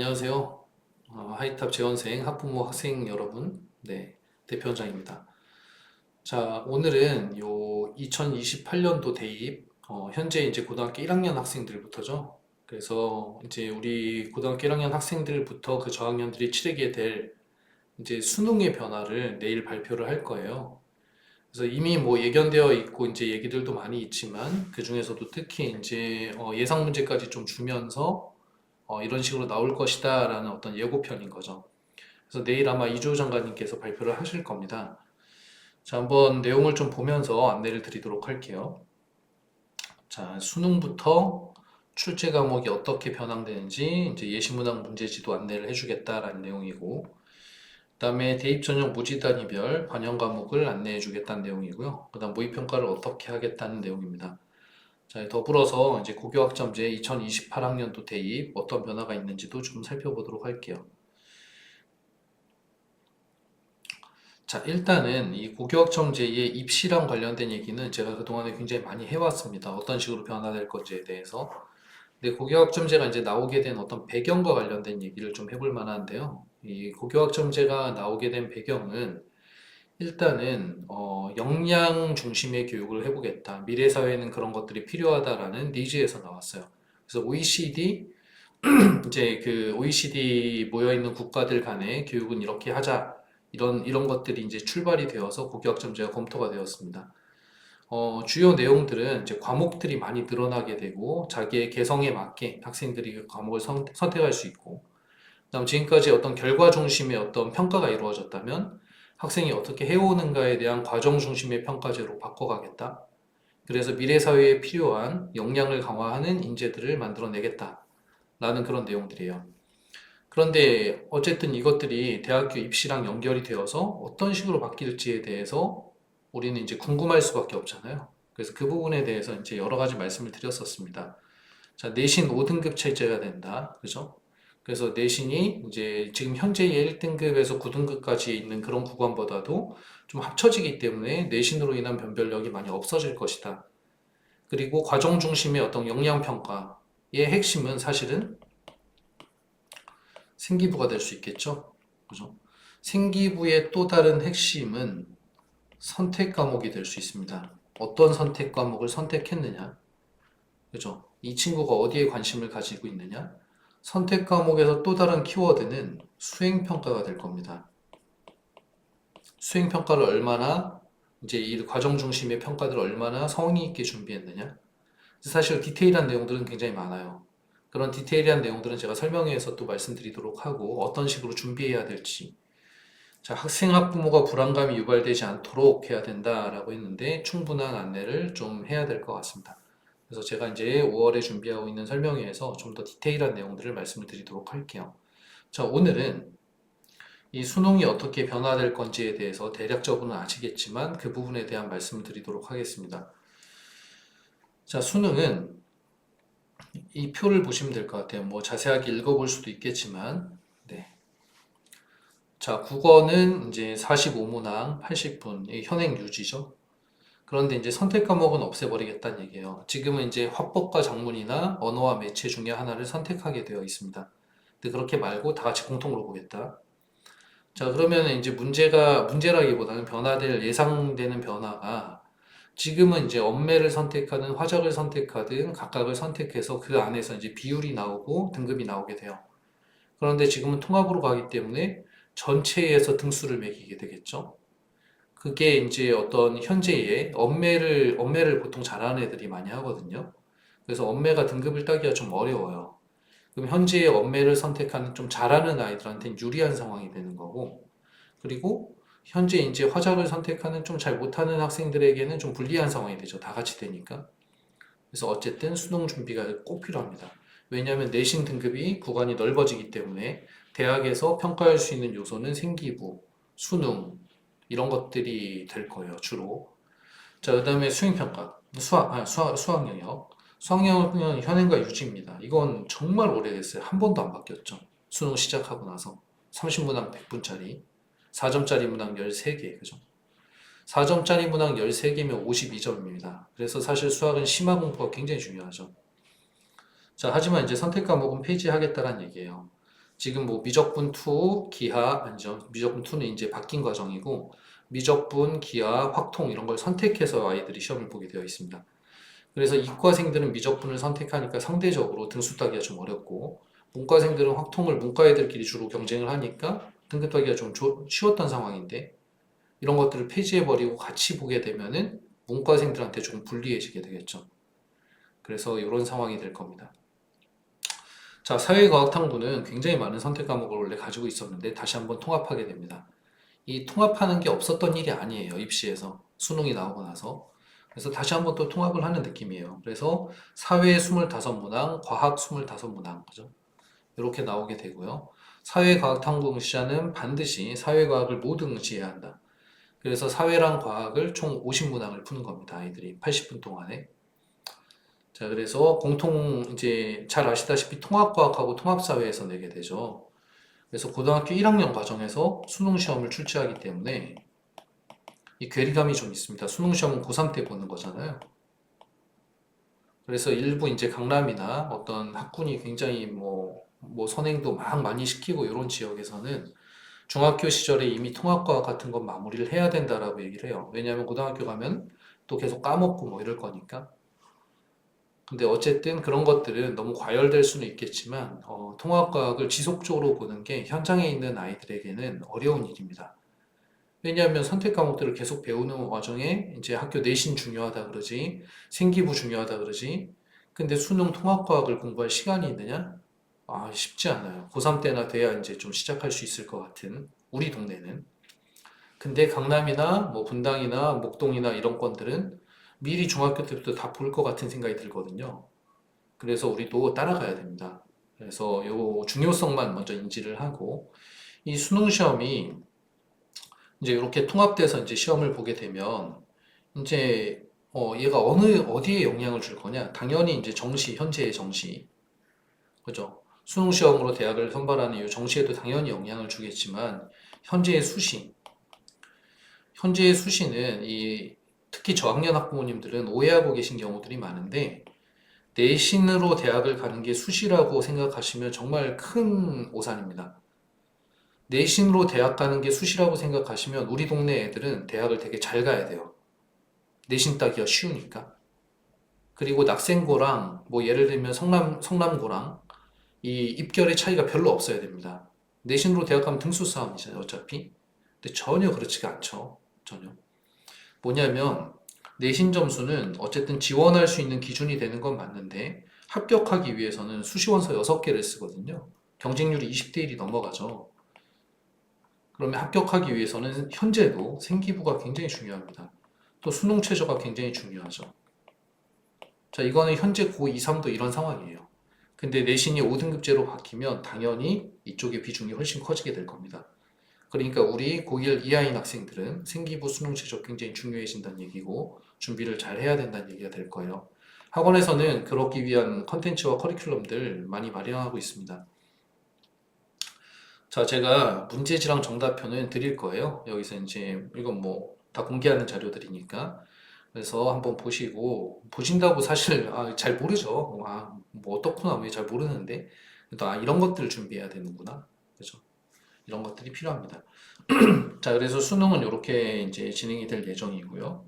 안녕하세요. 하이탑 재원생 학부모 학생 여러분, 대표원장입니다. 자, 오늘은 요 2028년도 대입, 현재 이제 고등학교 1학년 학생들부터죠. 그래서 이제 우리 고등학교 1학년 학생들부터 그 저학년들이 치르게 될 이제 수능의 변화를 내일 발표를 할 거예요. 그래서 이미 뭐 예견되어 있고 이제 얘기들도 많이 있지만 그 중에서도 특히 이제 예상 문제까지 좀 주면서 이런 식으로 나올 것이다 라는 어떤 예고편인 거죠. 그래서 내일 아마 이조 장관님께서 발표를 하실 겁니다. 자, 한번 내용을 좀 보면서 안내를 드리도록 할게요. 자, 수능부터 출제 과목이 어떻게 변환되는지 이제 예시문항 문제지도 안내를 해주겠다라는 내용이고, 그다음에 대입 전형 무지 단위별 반영 과목을 안내해 주겠다는 내용이고요. 그다음 모의 평가를 어떻게 하겠다는 내용입니다. 자, 더불어서 이제 고교학점제 2028학년도 대입 어떤 변화가 있는지도 좀 살펴보도록 할게요. 자, 일단은 이 고교학점제의 입시랑 관련된 얘기는 제가 그동안에 굉장히 많이 해왔습니다. 어떤 식으로 변화될 건지에 대해서. 근데 고교학점제가 이제 나오게 된 어떤 배경과 관련된 얘기를 좀 해볼 만한데요. 이 고교학점제가 나오게 된 배경은 일단은 역량 중심의 교육을 해보겠다. 미래 사회에는 그런 것들이 필요하다라는 니즈에서 나왔어요. 그래서 OECD 이제 그 OECD 모여 있는 국가들 간의 교육은 이렇게 하자. 이런 것들이 이제 출발이 되어서 고교학점제가 검토가 되었습니다. 주요 내용들은 이제 과목들이 많이 늘어나게 되고 자기의 개성에 맞게 학생들이 그 과목을 선택할 수 있고, 그다음 지금까지 어떤 결과 중심의 어떤 평가가 이루어졌다면 학생이 어떻게 해오는가에 대한 과정 중심의 평가제로 바꿔가겠다. 그래서 미래 사회에 필요한 역량을 강화하는 인재들을 만들어내겠다. 라는 그런 내용들이에요. 그런데 어쨌든 이것들이 대학교 입시랑 연결이 되어서 어떤 식으로 바뀔지에 대해서 우리는 이제 궁금할 수밖에 없잖아요. 그래서 그 부분에 대해서 이제 여러 가지 말씀을 드렸었습니다. 자, 내신 5등급 체제가 된다. 그죠? 그래서 내신이 이제 지금 현재의 1등급에서 9등급까지 있는 그런 구간보다도 좀 합쳐지기 때문에 내신으로 인한 변별력이 많이 없어질 것이다. 그리고 과정 중심의 어떤 역량 평가의 핵심은 사실은 생기부가 될 수 있겠죠. 그죠? 생기부의 또 다른 핵심은 선택 과목이 될 수 있습니다. 어떤 선택 과목을 선택했느냐? 그죠? 이 친구가 어디에 관심을 가지고 있느냐? 선택 과목에서 또 다른 키워드는 수행 평가가 될 겁니다. 수행 평가를 얼마나 이제 이 과정 중심의 평가들을 얼마나 성의 있게 준비했느냐? 사실 디테일한 내용들은 굉장히 많아요. 그런 디테일한 내용들은 제가 설명회에서 또 말씀드리도록 하고 어떤 식으로 준비해야 될지. 자, 학생 학부모가 불안감이 유발되지 않도록 해야 된다라고 했는데 충분한 안내를 좀 해야 될 것 같습니다. 그래서 제가 이제 5월에 준비하고 있는 설명회에서 좀 더 디테일한 내용들을 말씀을 드리도록 할게요. 자, 오늘은 이 수능이 어떻게 변화될 건지에 대해서 대략적으로는 아시겠지만 그 부분에 대한 말씀을 드리도록 하겠습니다. 자, 수능은 이 표를 보시면 될 것 같아요. 뭐 자세하게 읽어볼 수도 있겠지만, 네. 자, 국어는 이제 45문항 80분, 현행 유지죠. 그런데 이제 선택 과목은 없애버리겠다는 얘기예요. 지금은 이제 화법과 작문이나 언어와 매체 중에 하나를 선택하게 되어 있습니다. 근데 그렇게 말고 다 같이 공통으로 보겠다. 자, 그러면 이제 문제라기보다는 변화될 예상되는 변화가 지금은 이제 엄매를 선택하든 화작을 선택하든 각각을 선택해서 그 안에서 이제 비율이 나오고 등급이 나오게 돼요. 그런데 지금은 통합으로 가기 때문에 전체에서 등수를 매기게 되겠죠. 그게 이제 어떤 현재의 엄매를 보통 잘하는 애들이 많이 하거든요. 그래서 엄매가 등급을 따기가 좀 어려워요. 그럼 현재의 엄매를 선택하는 좀 잘하는 아이들한테는 유리한 상황이 되는 거고, 그리고 현재 이제 화작을 선택하는 좀 잘 못하는 학생들에게는 좀 불리한 상황이 되죠. 다 같이 되니까. 그래서 어쨌든 수능 준비가 꼭 필요합니다. 왜냐하면 내신 등급이 구간이 넓어지기 때문에 대학에서 평가할 수 있는 요소는 생기부, 수능 이런 것들이 될 거예요. 주로. 자, 그다음에 수행평가, 수학 영역. 수학 영역은 현행과 유지입니다. 이건 정말 오래됐어요. 한 번도 안 바뀌었죠. 수능 시작하고 나서 30문항 100분짜리, 4점짜리 문항 13개, 그죠? 4점짜리 문항 13개면 52점입니다. 그래서 사실 수학은 심화 공부가 굉장히 중요하죠. 자, 하지만 이제 선택 과목은 폐지하겠다는 얘기예요. 지금 뭐 미적분 2, 기하, 아니죠. 미적분 2는 이제 바뀐 과정이고, 미적분, 기하, 확통 이런 걸 선택해서 아이들이 시험을 보게 되어 있습니다. 그래서 이과생들은 미적분을 선택하니까 상대적으로 등수 따기가 좀 어렵고, 문과생들은 확통을 문과 애들끼리 주로 경쟁을 하니까 등급 따기가 좀 쉬웠던 상황인데, 이런 것들을 폐지해버리고 같이 보게 되면은 문과생들한테 조금 불리해지게 되겠죠. 그래서 이런 상황이 될 겁니다. 자, 사회과학탐구는 굉장히 많은 선택 과목을 원래 가지고 있었는데 다시 한번 통합하게 됩니다. 이 통합하는 게 없었던 일이 아니에요. 입시에서. 수능이 나오고 나서. 그래서 다시 한번 또 통합을 하는 느낌이에요. 그래서 사회 25문항, 과학 25문항. 그죠? 이렇게 나오게 되고요. 사회과학탐구 응시자는 반드시 사회과학을 모두 응시해야 한다. 그래서 사회랑 과학을 총 50문항을 푸는 겁니다. 아이들이 80분 동안에. 자, 그래서 공통 이제 잘 아시다시피 통합과학하고 통합사회에서 내게 되죠. 그래서 고등학교 1학년 과정에서 수능 시험을 출제하기 때문에 이 괴리감이 좀 있습니다. 수능 시험은 고3 때 보는 거잖아요. 그래서 일부 이제 강남이나 어떤 학군이 굉장히 뭐 선행도 막 많이 시키고 이런 지역에서는 중학교 시절에 이미 통합과학 같은 건 마무리를 해야 된다라고 얘기를 해요. 왜냐하면 고등학교 가면 또 계속 까먹고 뭐 이럴 거니까. 근데 어쨌든 그런 것들은 너무 과열될 수는 있겠지만 통합과학을 지속적으로 보는 게 현장에 있는 아이들에게는 어려운 일입니다. 왜냐하면 선택 과목들을 계속 배우는 과정에 이제 학교 내신 중요하다 그러지, 생기부 중요하다 그러지, 근데 수능 통합과학을 공부할 시간이 있느냐? 아, 쉽지 않아요. 고3 때나 돼야 이제 좀 시작할 수 있을 것 같은 우리 동네는. 근데 강남이나 뭐 분당이나 목동이나 이런 건들은 미리 중학교 때부터 다 볼 것 같은 생각이 들거든요. 그래서 우리도 따라가야 됩니다. 그래서 요 중요성만 먼저 인지를 하고 이 수능 시험이 이제 이렇게 통합돼서 이제 시험을 보게 되면 이제 얘가 어디에 영향을 줄 거냐? 당연히 이제 정시, 현재의 정시, 그죠? 수능 시험으로 대학을 선발하는 이 정시에도 당연히 영향을 주겠지만 현재의 수시, 현재의 수시는 이 특히 저학년 학부모님들은 오해하고 계신 경우들이 많은데 내신으로 대학을 가는 게 수시라고 생각하시면 정말 큰 오산입니다. 내신으로 대학 가는 게 수시라고 생각하시면 우리 동네 애들은 대학을 되게 잘 가야 돼요. 내신 따기가 쉬우니까. 그리고 낙생고랑 뭐 예를 들면 성남고랑 이 입결의 차이가 별로 없어야 됩니다. 내신으로 대학 가면 등수 싸움이잖아요, 어차피. 근데 전혀 그렇지가 않죠. 전혀. 뭐냐면 내신 점수는 어쨌든 지원할 수 있는 기준이 되는 건 맞는데 합격하기 위해서는 수시원서 6개를 쓰거든요. 경쟁률이 20대 1이 넘어가죠. 그러면 합격하기 위해서는 현재도 생기부가 굉장히 중요합니다. 또 수능 최저가 굉장히 중요하죠. 자, 이거는 현재 고2, 3도 이런 상황이에요. 근데 내신이 5등급제로 바뀌면 당연히 이쪽의 비중이 훨씬 커지게 될 겁니다. 그러니까 우리 고1 이하인 학생들은 생기부 수능 최저 굉장히 중요해진다는 얘기고 준비를 잘 해야 된다는 얘기가 될 거예요. 학원에서는 그러기 위한 컨텐츠와 커리큘럼들 많이 마련하고 있습니다. 자, 제가 문제지랑 정답표는 드릴 거예요. 여기서 이제 이건 뭐 다 공개하는 자료들이니까. 그래서 한번 보시고 보신다고 사실 잘 모르죠. 뭐 어떻구나 왜 잘 모르는데 또 이런 것들을 준비해야 되는구나. 그죠? 이런 것들이 필요합니다. 자, 그래서 수능은 이렇게 이제 진행이 될 예정이고요.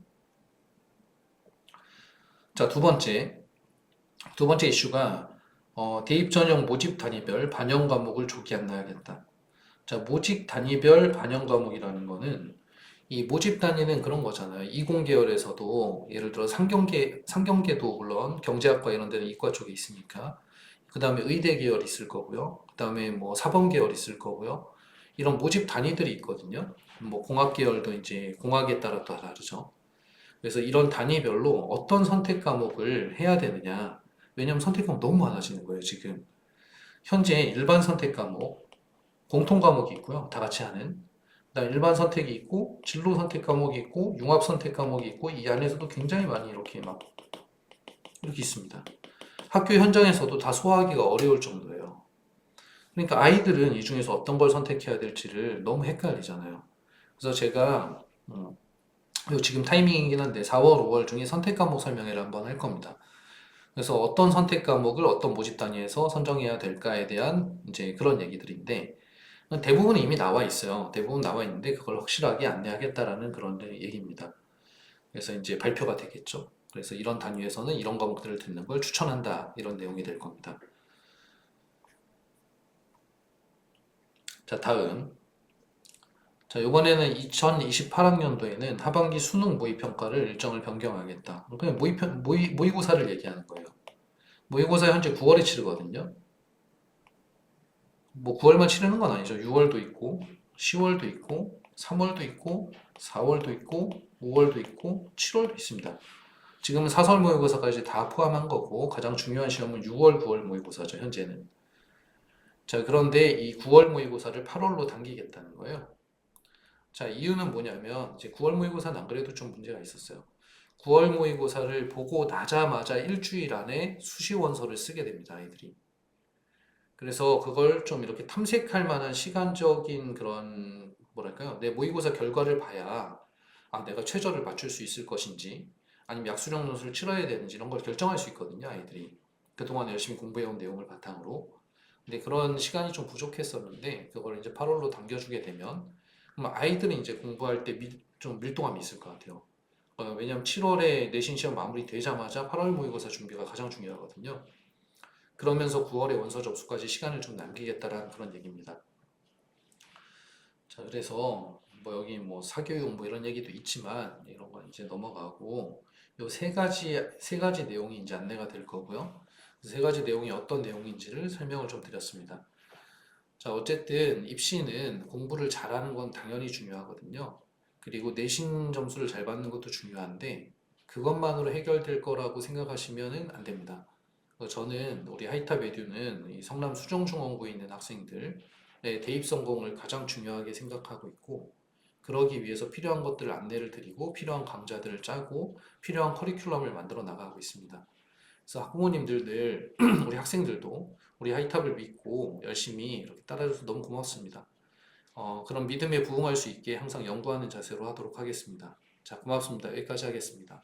자, 두 번째 이슈가 대입 전형 모집 단위별 반영 과목을 조기 안 나야겠다. 자, 모집 단위별 반영 과목이라는 거는 이 모집 단위는 그런 거잖아요. 이공계열에서도 예를 들어 상경계도 물론 경제학과 이런 데는 이과 쪽에 있으니까 그 다음에 의대 계열 있을 거고요. 그 다음에 뭐 사범 계열 있을 거고요. 이런 모집 단위들이 있거든요. 뭐 공학 계열도 이제 공학에 따라 또 다르죠. 그래서 이런 단위별로 어떤 선택 과목을 해야 되느냐. 왜냐면 선택 과목 너무 많아지는 거예요, 지금. 현재 일반 선택 과목, 공통 과목이 있고요. 다 같이 하는. 그다음 일반 선택이 있고, 진로 선택 과목이 있고, 융합 선택 과목이 있고, 이 안에서도 굉장히 많이 이렇게 막, 이렇게 있습니다. 학교 현장에서도 다 소화하기가 어려울 정도예요. 그러니까 아이들은 이 중에서 어떤 걸 선택해야 될지를 너무 헷갈리잖아요. 그래서 제가, 지금 타이밍이긴 한데 4월, 5월 중에 선택 과목 설명회를 한번 할 겁니다. 그래서 어떤 선택 과목을 어떤 모집 단위에서 선정해야 될까에 대한 이제 그런 얘기들인데 대부분은 이미 나와 있어요. 대부분 나와 있는데 그걸 확실하게 안내하겠다라는 그런 얘기입니다. 그래서 이제 발표가 되겠죠. 그래서 이런 단위에서는 이런 과목들을 듣는 걸 추천한다. 이런 내용이 될 겁니다. 자, 다음. 자, 이번에는 2028학년도에는 하반기 수능 모의평가를 일정을 변경하겠다. 그냥 모의고사를 얘기하는 거예요. 모의고사 현재 9월에 치르거든요. 뭐 9월만 치르는 건 아니죠. 6월도 있고, 10월도 있고, 3월도 있고, 4월도 있고, 5월도 있고, 7월도 있습니다. 지금은 사설 모의고사까지 다 포함한 거고, 가장 중요한 시험은 6월, 9월 모의고사죠, 현재는. 자, 그런데 이 9월 모의고사를 8월로 당기겠다는 거예요. 자, 이유는 뭐냐면, 이제 9월 모의고사는 안 그래도 좀 문제가 있었어요. 9월 모의고사를 보고 나자마자 일주일 안에 수시 원서를 쓰게 됩니다, 아이들이. 그래서 그걸 좀 이렇게 탐색할 만한 시간적인 그런, 뭐랄까요? 내 모의고사 결과를 봐야, 아, 내가 최저를 맞출 수 있을 것인지, 아니면 약수령 논술을 치러야 되는지 이런 걸 결정할 수 있거든요, 아이들이. 그동안 열심히 공부해온 내용을 바탕으로. 근데 그런 시간이 좀 부족했었는데, 그걸 이제 8월로 당겨주게 되면, 그럼 아이들은 이제 공부할 때 좀 밀도감이 있을 것 같아요. 왜냐면 7월에 내신 시험 마무리 되자마자 8월 모의고사 준비가 가장 중요하거든요. 그러면서 9월에 원서 접수까지 시간을 좀 남기겠다라는 그런 얘기입니다. 자, 그래서 뭐 여기 뭐 사교육 뭐 이런 얘기도 있지만 이런 건 이제 넘어가고 요 세 가지 내용이 이제 안내가 될 거고요. 그 세 가지 내용이 어떤 내용인지를 설명을 좀 드렸습니다. 자, 어쨌든 입시는 공부를 잘하는 건 당연히 중요하거든요. 그리고 내신 점수를 잘 받는 것도 중요한데 그것만으로 해결될 거라고 생각하시면은 안 됩니다. 저는 우리 하이탑 에듀는 이 성남 수정중원구에 있는 학생들의 대입 성공을 가장 중요하게 생각하고 있고 그러기 위해서 필요한 것들을 안내를 드리고 필요한 강좌들을 짜고 필요한 커리큘럼을 만들어 나가고 있습니다. 그래서 학부모님들 늘 우리 학생들도 우리 하이탑을 믿고 열심히 이렇게 따라줘서 너무 고맙습니다. 그런 믿음에 부응할 수 있게 항상 연구하는 자세로 하도록 하겠습니다. 자, 고맙습니다. 여기까지 하겠습니다.